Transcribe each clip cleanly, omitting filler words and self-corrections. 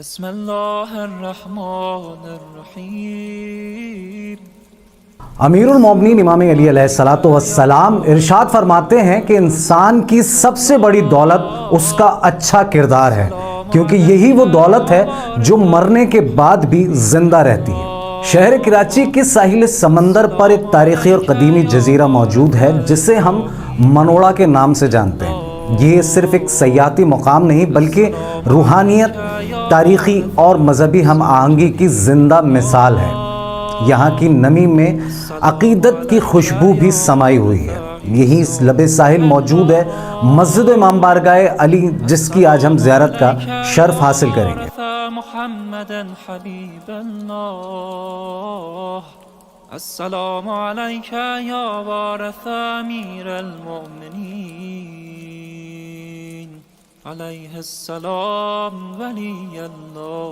बिस्मिल्लाहिर्रहमानिर्रहीम। अमीरुल मोमिनीन इमाम अली अलैहिस्सलातु वस्सलाम इरशाद फरमाते हैं कि इंसान की सबसे बड़ी दौलत उसका अच्छा किरदार है, क्योंकि यही वो दौलत है जो मरने के बाद भी जिंदा रहती है। शहर कराची के साहिल समंदर पर एक तारीखी और कदीमी जजीरा मौजूद है जिसे हम मनोड़ा के नाम से जानते हैं। ये सिर्फ एक सयाती मुकाम नहीं बल्कि रूहानियत, तारीखी और मजहबी हम आहंगी की जिंदा मिसाल है। यहाँ की नमी में अकीदत की खुशबू भी समाई हुई है। यही इस लबे साहिल मौजूद है मस्जिद इमाम बारगाह अली, जिसकी आज हम ज़ियारत का शर्फ हासिल करेंगे। अस्सलामु अलैका या वारिस अमीरुल मोमिनीन अलैहिस्सलाम वलियल्लाह।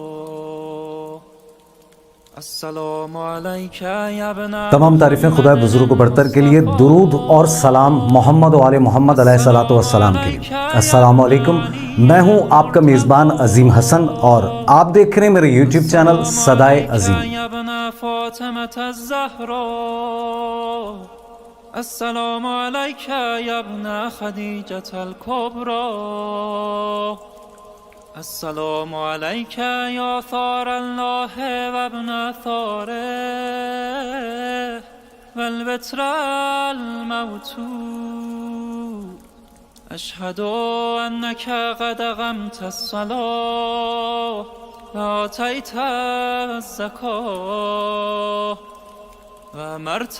तमाम तारीफ़ें खुदा बुजुर्ग को बढ़तर के लिए, दुरूद और सलाम मोहम्मद व आले मोहम्मद अलैहिस्सलातु वस्सलाम के लिए। अस्सलामु अलैकुम, मैं हूँ आपका मेज़बान अजीम हसन और आप देख रहे हैं मेरे यूट्यूब चैनल सदाए अजीम। अस्सलामु अलैका या इब्ना खदीजतल कुबरा। अस्सलामु अलैका या सारल्लाह व इब्ना सारिह वल बित्रल मौतूद। अशहदु अन्नका क़द अक़मत अस्सलाह व आतैत अज़्ज़काह व अमरत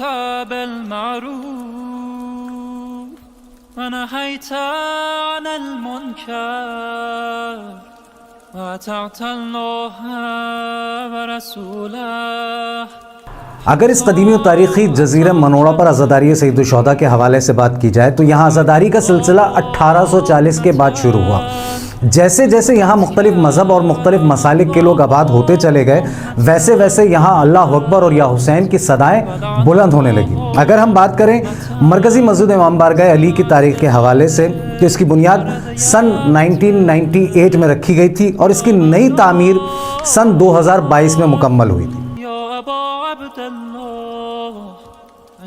बिलमअरूफ व नहैत अनिल मुनकर व अतअत अल्लाह व रसूलह। अगर इस कदीमी और तारीख़ी जजीरा मनोड़ा पर अज़ादारी सैयद शुहदा के हवाले से बात की जाए तो यहाँ अज़ादारी का सिलसिला 1840 के बाद शुरू हुआ। जैसे जैसे यहाँ मुख्तलिफ मज़हब और मुख्तलिफ मसालिक के लोग आबाद होते चले गए, वैसे वैसे यहाँ अल्लाह अकबर और या हुसैन की सदाएँ बुलंद होने लगी। अगर हम बात करें मरकज़ी मस्जिद इमाम बारगाह अली की तारीख़ के हवाले से तो इसकी बुनियाद सन 1998 में रखी गई थी और इसकी नई तामीर सन 2022 में मुकम्मल हुई थी।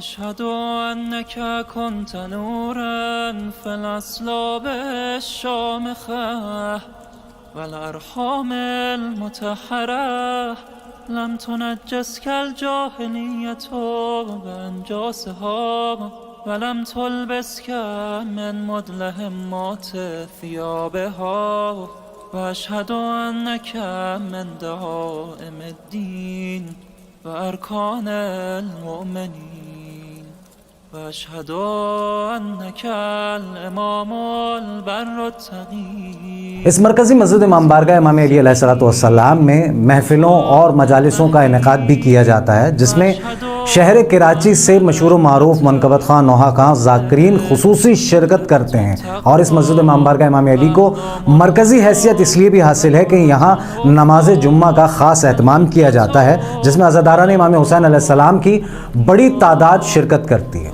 अशहदु अन्नका कुन्त नूरन फिल अस्लाब अश्शामिखह वल अरहामिल मुतहहरह लम तुनज्जिसकल जाहिलियतु बिअनजासिहा वलम तुल्बिसका मिन मुदलहिमात थियाबिहा व अशहदु अन्नका मिन दआइमिद्दीन व अरकानिल मुमिनीन। इस मरकज़ी मस्जिद इमाम बारगाह इमाम अली अलैहिस्सलातु वस्सलाम में महफिलों और मजालिसों का इनेकाद भी किया जाता है, जिसमें शहर कराची से मशहूर मारूफ मनकबत खां, नोहा खां, ज़ाकिरीन खुसूसी शिरकत करते हैं। और इस मस्जिद इमाम बारगाह इमाम अली को मरकज़ी हैसियत इसलिए भी हासिल है कि यहाँ नमाज जुम्मा का ख़ास एहतमाम किया जाता है, जिसमें अज़ादारान इमाम हुसैन अलैहिस्सलाम की बड़ी तादाद शिरकत करती है।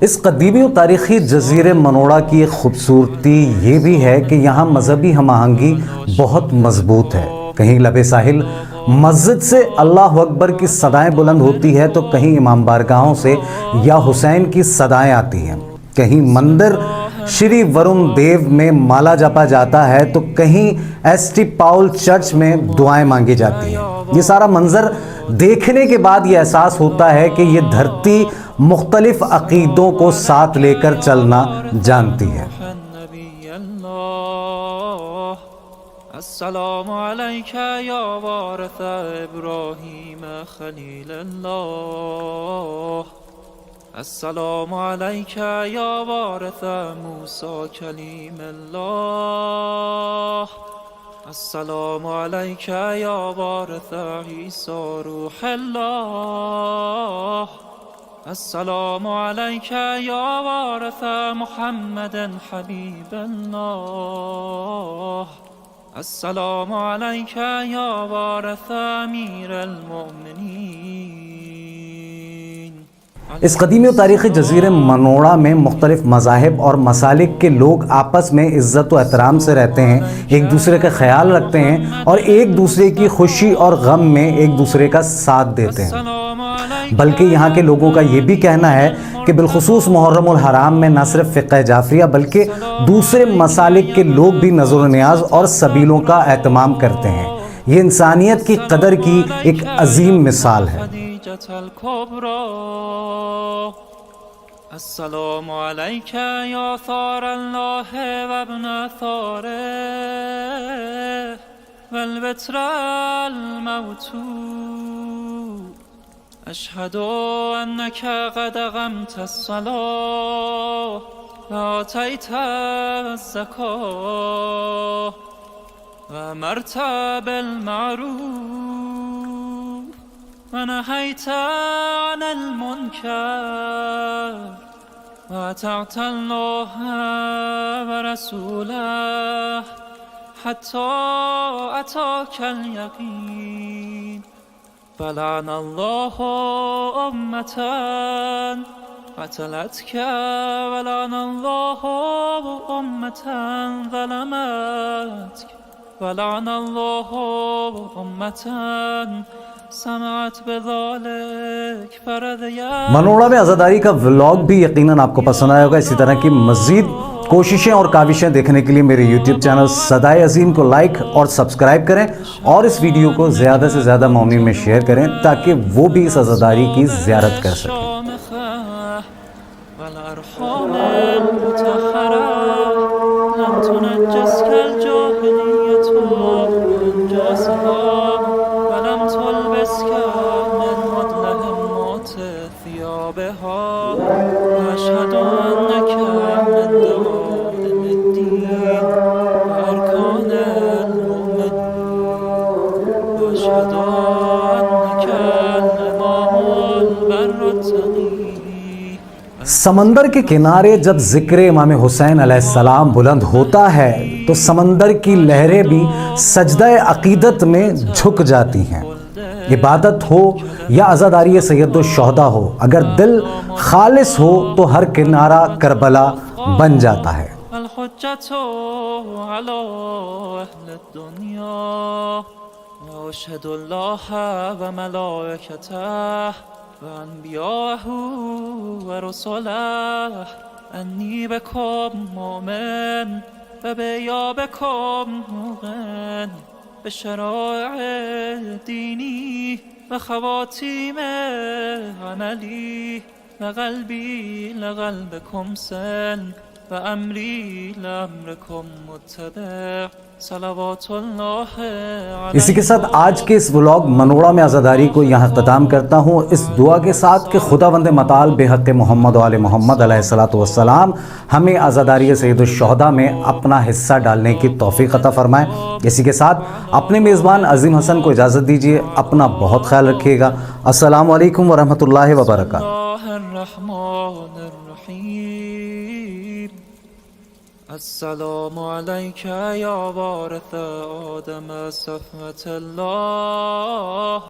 इस कदीमी और तारीख़ी जजीरे मनोड़ा की एक खूबसूरती ये भी है कि यहाँ मजहबी हम आहंगी बहुत मजबूत है। कहीं लबे साहिल मस्जिद से अल्लाह अकबर की सदाएं बुलंद होती है तो कहीं इमाम बारगाहों से या हुसैन की सदाएं आती हैं। कहीं मंदिर श्री वरुण देव में माला जपा जाता है तो कहीं एसटी पाउल चर्च में दुआएं मांगी जाती हैं। ये सारा मंजर देखने के बाद ये एहसास होता है कि ये धरती मुख्तलिफ अकीदों को साथ लेकर चलना जानती है। अस्सलामु अलैका या वारिस इब्राहीम खलीलल्लाह। अस्सलामु अलैका या वारिस मूसा कलीमुल्लाह। السلام عليك يا وارث عيسى روح الله السلام عليك يا وارث محمد حبيب الله السلام عليك يا وارث أمير المؤمنين इस कदीमी और तारीख़ी जज़ीरे मनोड़ा में मुख्तलिफ़ मज़ाहिब और मसालिक के लोग आपस में इज़्ज़त व एहतराम से रहते हैं, एक दूसरे का ख्याल रखते हैं और एक दूसरे की खुशी और गम में एक दूसरे का साथ देते हैं। बल्कि यहाँ के लोगों का ये भी कहना है कि बिलखुसूस मुहर्रमुल हराम में न सिर्फ फ़िक़्ह जाफ़रिया बल्कि दूसरे मसालिक के लोग भी नज़र नियाज और सबीलों का एहतमाम करते हैं। ये इंसानियत की कदर की एक अजीम मिसाल है। السلام عليك يا ثار الله وابن ثاره والبتر الموتود أشهد أنك قد أقمت الصلاة وآتيت الزكاة وأمرت بالمعروف ونهيت عن المنكر وأطعت الله ورسوله حتى أتاك اليقين فلعن الله أمة قتلتك ولعن الله أمة ظلمتك ولعن الله أمة मनोड़ा में आज़ादारी का व्लॉग भी यकीनन आपको पसंद आया होगा। इसी तरह की मज़ीद कोशिशें और काविशें देखने के लिए मेरे YouTube चैनल सदाए अज़ीम को लाइक और सब्सक्राइब करें और इस वीडियो को ज़्यादा से ज़्यादा मौमिन में शेयर करें ताकि वो भी इस आज़ादारी की ज़ियारत कर सकें। أشهد أنك من دوام الدين وأركان المؤمنين وأشهد أنك الإمام البر التقي। समंदर के किनारे जब जिक्र इमाम हुसैन अलैहिस्सलाम बुलंद होता है तो समंदर की लहरें भी सजदा अकीदत में झुक जाती हैं। इबादत हो या आज़ादारी सैयद शुहदा हो, अगर दिल खालिस हो तो हर किनारा करबला बन जाता है। بشرائع ديني وخواتيم عملي وقلبي لقلبكم سن وأمري لأمركم متبع صلوات الله عليه। इसी के साथ आज के इस व्लॉग मनोड़ा में आज़ादारी को यहाँ ख़त्म करता हूँ, इस दुआ के साथ कि खुदावंद मताल बेहक़ मोहम्मद वाले मोहम्मद अलैहिस्सलातु वस्सलाम हमें आज़ादारी सैयद शुहदा में अपना हिस्सा डालने की तौफ़ीक़ अता फ़रमाए। इसी के साथ अपने मेज़बान अज़ीम हसन को इजाज़त दीजिए। अपना बहुत ख्याल रखिएगा। अस्सलामु अलैकुम वरहमतुल्लाहि वबरकातुहू। السلام عليك يا وارث آدم صفوة الله